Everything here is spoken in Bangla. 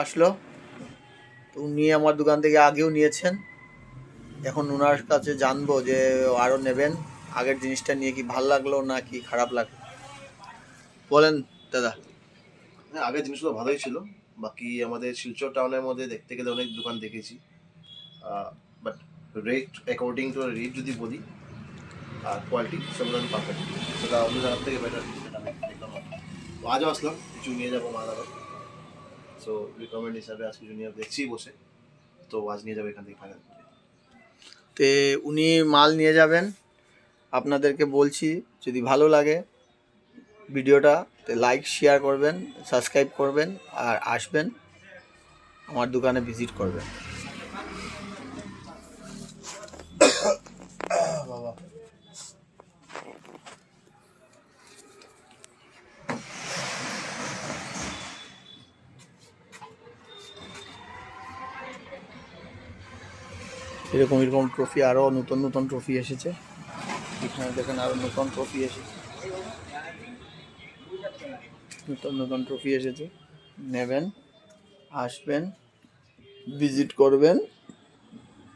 আসলো, তো উনি আমার দোকান থেকে আগেও নিয়েছেন। এখন ওনার কাছে জানবো যে আরও নেবেন, আগের জিনিসটা নিয়ে কি ভাল লাগলো না কি খারাপ লাগলো। বলেন দাদা। আগের জিনিসগুলো ভালোই ছিল। বাকি আমাদের শিলচর টাউনের মধ্যে দেখতে গেলে অনেক দোকান দেখেছি, but rate according to rate যদি বলি আর কোয়ালিটি সেগুলো পারফেক্ট, সেটা অন্য জায়গার থেকে বেটার, সেটা আমি দেখলাম। তো আজও আসলাম, কিছু নিয়ে যাবো মাল আবার। সো রিকমেন্ড হিসাবে আজ কিছু নিয়ে দেখছি বসে, তো আজ নিয়ে যাবো এখান থেকে ফাইনাল করে। তে উনি মাল নিয়ে যাবেন, আপনাদেরকে বলছি যদি ভালো লাগে ভিডিওটা লাইক শেয়ার করবেন, সাবস্ক্রাইব করবেন আর আসবেন আমার দোকানে ভিজিট করবেন। বাবা এরকম এরকম ট্রফি, আরও নতুন নতুন ট্রফি এসেছে। এখানে দেখেন আরও নতুন ট্রফি এসেছে, নতুন নতুন ট্রফি এসেছে। নেবেন, আসবেন, ভিজিট করবেন।